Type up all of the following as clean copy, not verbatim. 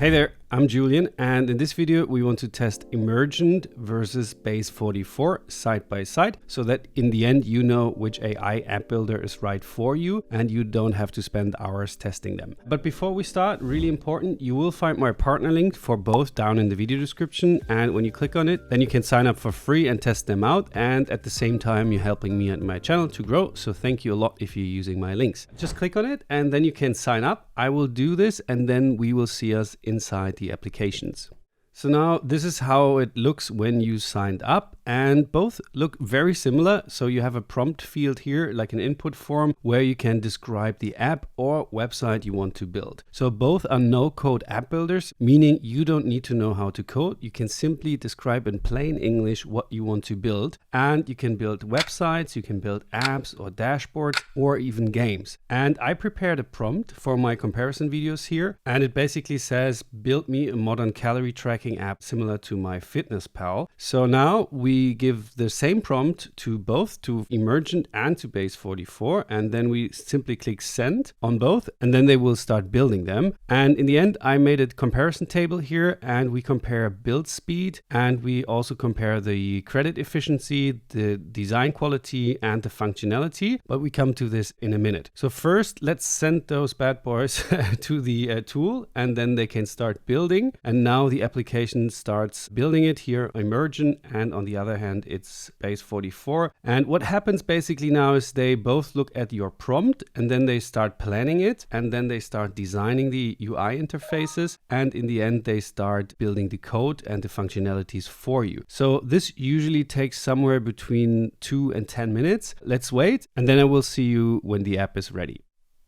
Hey there, I'm Julian, and in this video we want to test Emergent versus Base44 side by side, so that in the end you know which AI app builder is right for you and you don't have to spend hours testing them. But before we start, really important, you will find my partner link for both down in the video description, and when you click on it, then you can sign up for free and test them out, and at the same time you're helping me and my channel to grow, so thank you a lot if you're using my links. Just click on it and then you can sign up. I will do this and then we will see us inside the applications. So now this is how it looks when you signed up, and both look very similar. So you have a prompt field here, like an input form, where you can describe the app or website you want to build. So both are no-code app builders, meaning you don't need to know how to code. You can simply describe in plain English what you want to build, and you can build websites, you can build apps or dashboards or even games. And I prepared a prompt for my comparison videos here, and it basically says, build me a modern calorie tracking app similar to MyFitnessPal. So now we give the same prompt to both, to Emergent and to Base44, and then we simply click send on both, and then they will start building them. And in the end, I made a comparison table here, and we compare build speed, and we also compare the credit efficiency, the design quality, and the functionality, but we come to this in a minute. So first, let's send those bad boys to the tool, and then they can start building. And now the application starts building it here, Emergent, and on the other hand, it's Base44. And what happens basically now is they both look at your prompt, and then they start planning it, and then they start designing the UI interfaces, and in the end, they start building the code and the functionalities for you. So this usually takes somewhere between 2 and 10 minutes. Let's wait, and then I will see you when the app is ready.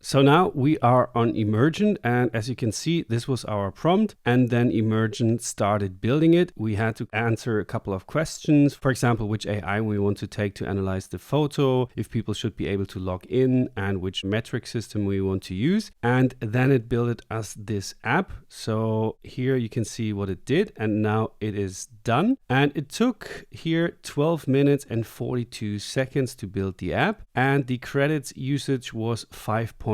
So now we are on Emergent, and as you can see, this was our prompt, and then Emergent started building it. We had to answer a couple of questions, for example, which AI we want to take to analyze the photo, if people should be able to log in, and which metric system we want to use. And then it built us this app. So here you can see what it did, and now it is done. And it took here 12 minutes and 42 seconds to build the app, and the credits usage was 5.74,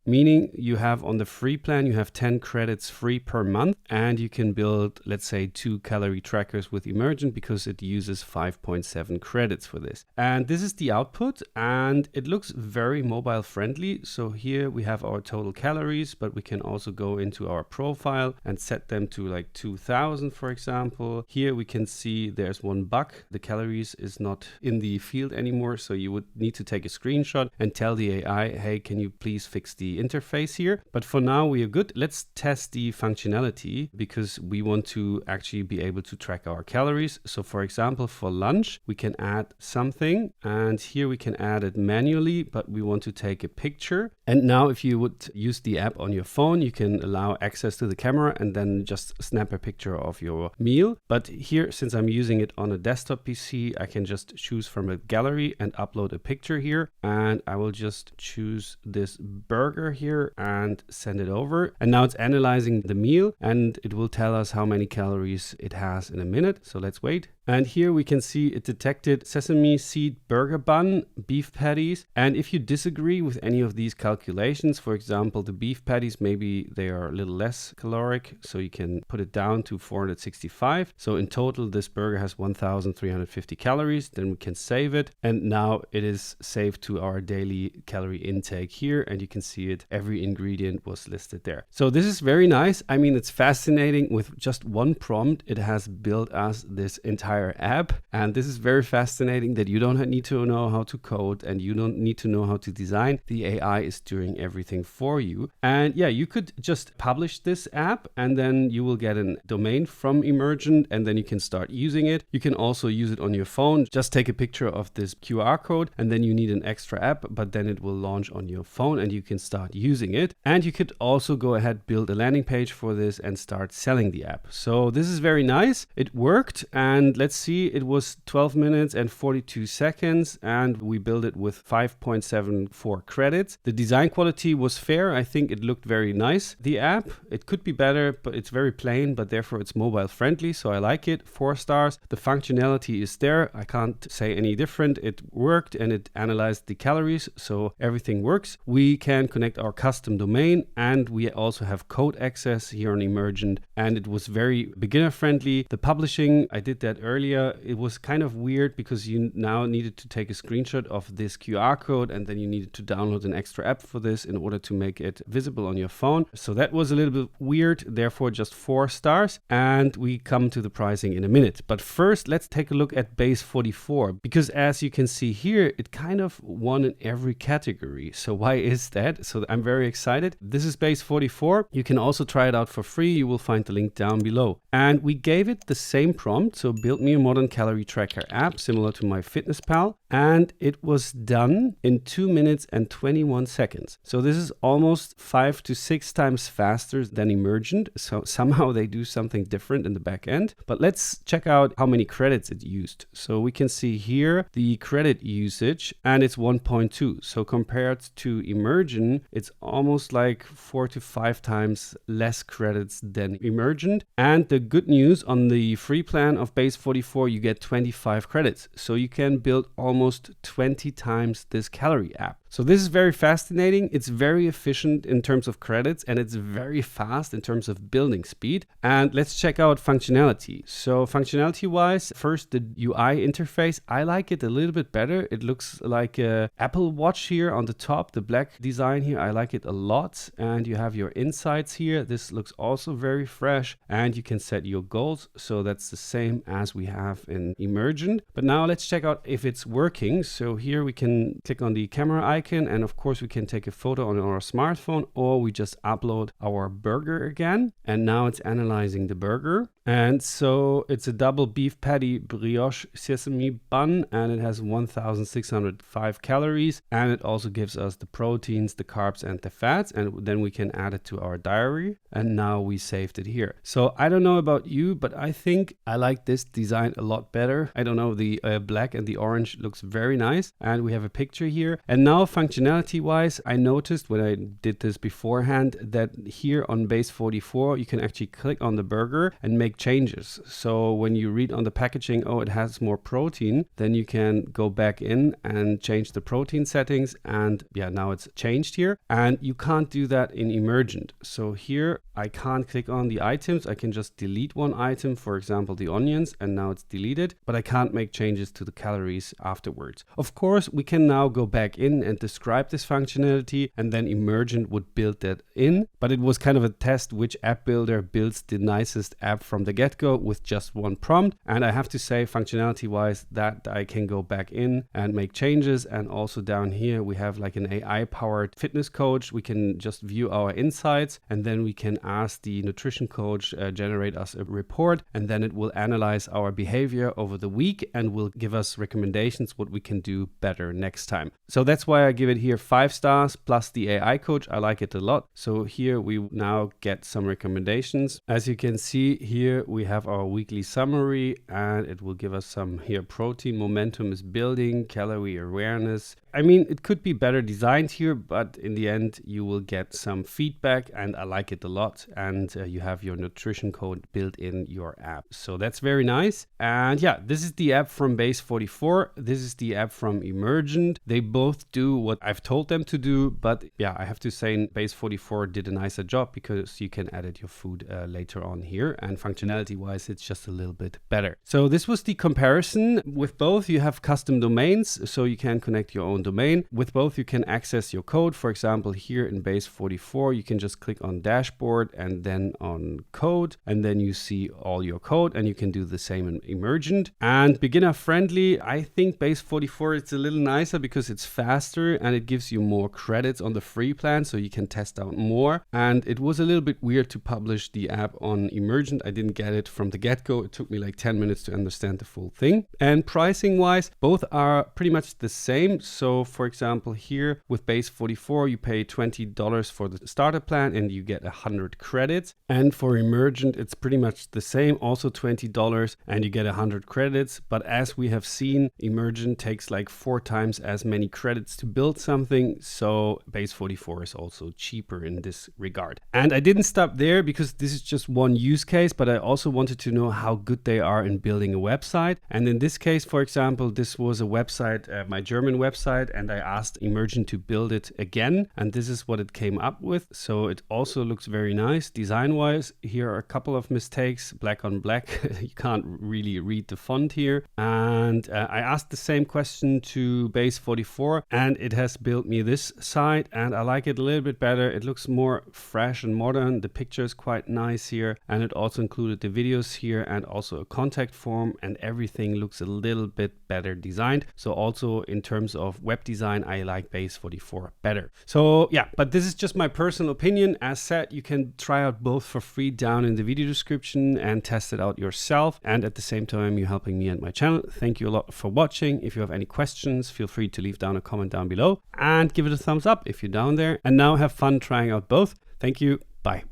meaning you have on the free plan, you have 10 credits free per month, and you can build, let's say, 2 calorie trackers with Emergent because it uses 5.7 credits for this. And this is the output, and it looks very mobile friendly. So here we have our total calories, but we can also go into our profile and set them to like 2000, for example. Here we can see there's one bug. The calories is not in the field anymore, so you would need to take a screenshot and tell the AI, hey, can you please fix the interface here? But for now we are good. Let's test the functionality because we want to actually be able to track our calories. So for example, for lunch, we can add something, and here we can add it manually, but we want to take a picture. And now if you would use the app on your phone, you can allow access to the camera and then just snap a picture of your meal. But here, since I'm using it on a desktop PC, I can just choose from a gallery and upload a picture here. And I will just choose this burger here and send it over. And now it's analyzing the meal, and it will tell us how many calories it has in a minute. So let's wait. And here we can see it detected sesame seed burger bun, beef patties. And if you disagree with any of these calculations, for example, the beef patties, maybe they are a little less caloric, so you can put it down to 465. So in total, this burger has 1,350 calories. Then we can save it. And now it is saved to our daily calorie intake here. And you can see it, every ingredient was listed there. So this is very nice. I mean, it's fascinating. With just one prompt, it has built us this entire app, and this is very fascinating that you don't need to know how to code and you don't need to know how to design. The AI is doing everything for you. And yeah, you could just publish this app and then you will get a domain from Emergent, and then you can start using it. You can also use it on your phone. Just take a picture of this QR code, and then you need an extra app, but then it will launch on your phone and you can start using it. And you could also go ahead, build a landing page for this and start selling the app. So this is very nice. It worked, and let's see, it was 12 minutes and 42 seconds, and we built it with 5.74 credits. The design quality was fair. I think it looked very nice. The app, it could be better, but it's very plain, but therefore it's mobile friendly, so I like it. 4 stars. The functionality is there. I can't say any different. It worked and it analyzed the calories, so everything works. We can connect our custom domain, and we also have code access here on Emergent, and it was very beginner friendly. The publishing, I did that earlier. It was kind of weird because you now needed to take a screenshot of this QR code, and then you needed to download an extra app for this in order to make it visible on your phone. So that was a little bit weird, therefore just 4 stars. And we come to the pricing in a minute. But first, let's take a look at Base44, because as you can see here, it kind of won in every category. So why is that? So I'm very excited. This is Base44. You can also try it out for free. You will find the link down below. And we gave it the same prompt. So build me a modern calorie tracker app similar to MyFitnessPal. And it was done in 2 minutes and 21 seconds. So this is almost 5 to 6 times faster than Emergent. So somehow they do something different in the back end. But let's check out how many credits it used. So we can see here the credit usage, and it's 1.2. So compared to Emergent, it's almost like 4 to 5 times less credits than Emergent. And the good news, on the free plan of Base44, you get 25 credits. So you can build almost 20 times this calorie app. So this is very fascinating. It's very efficient in terms of credits, and it's very fast in terms of building speed. And let's check out functionality. So functionality wise, first the UI interface, I like it a little bit better. It looks like a Apple Watch here on the top, the black design here. I like it a lot. And you have your insights here. This looks also very fresh, and you can set your goals. So that's the same as we have in Emergent. But now let's check out if it's working. So here we can click on the camera icon, and of course we can take a photo on our smartphone, or we just upload our burger again, and now it's analyzing the burger. And so it's a double beef patty brioche sesame bun, and it has 1605 calories, and it also gives us the proteins, the carbs, and the fats, and then we can add it to our diary. And now we saved it here. So I don't know about you, but I think I like this design a lot better. I don't know, the black and the orange looks very nice, and we have a picture here. And now functionality wise, I noticed when I did this beforehand that here on Base44 you can actually click on the burger and make changes. So when you read on the packaging, oh, it has more protein, then you can go back in and change the protein settings, and yeah, now it's changed here. And you can't do that in Emergent. So here I can't click on the items. I can just delete one item, for example the onions, and now it's deleted, but I can't make changes to the calories afterwards. Of course, we can now go back in and describe this functionality, and then Emergent would build that in. But it was kind of a test which app builder builds the nicest app from the get-go with just one prompt. And I have to say, functionality wise, that I can go back in and make changes. And also down here we have like an AI powered fitness coach. We can just view our insights, and then we can ask the nutrition coach generate us a report, and then it will analyze our behavior over the week and will give us recommendations what we can do better next time. So that's why I give it here 5 stars plus the AI coach. I like it a lot. So here we now get some recommendations. As you can see here, we have our weekly summary, and it will give us some here. Protein momentum is building, calorie awareness. I mean, it could be better designed here, but in the end you will get some feedback, and I like it a lot. And you have your nutrition code built in your app. So that's very nice. And yeah, this is the app from Base44. This is the app from Emergent. They both do what I've told them to do, but yeah, I have to say Base44 did a nicer job because you can edit your food later on here, and functionality wise it's just a little bit better. So this was the comparison. With both you have custom domains, so you can connect your own domain. With both you can access your code. For example, here in Base44 you can just click on dashboard and then on code, and then you see all your code, and you can do the same in Emergent. And beginner friendly, I think Base44 is a little nicer because it's faster. builder, and it gives you more credits on the free plan, so you can test out more. And it was a little bit weird to publish the app on Emergent. I didn't get it from the get-go. It took me like 10 minutes to understand the full thing. And pricing wise, both are pretty much the same. So for example, here with Base44, you pay $20 for the starter plan and you get 100 credits. And for Emergent, it's pretty much the same, also $20 and you get 100 credits. But as we have seen, Emergent takes like 4 times as many credits to build something. So Base44 is also cheaper in this regard. And I didn't stop there because this is just one use case, but I also wanted to know how good they are in building a website. And in this case, for example, this was a website, my German website, and I asked Emergent to build it again. And this is what it came up with. So it also looks very nice design-wise. Here are a couple of mistakes, black on black. You can't really read the font here. And I asked the same question to Base44 and it has built me this site, and I like it a little bit better. It looks more fresh and modern. The picture is quite nice here, and it also included the videos here and also a contact form, and everything looks a little bit better designed. So also in terms of web design, I like Base44 better. So yeah, but this is just my personal opinion. As said, you can try out both for free down in the video description and test it out yourself. And at the same time, you're helping me and my channel. Thank you a lot for watching. If you have any questions, feel free to leave down a comment down below and give it a thumbs up if you're down there. And now have fun trying out both. Thank you. Bye.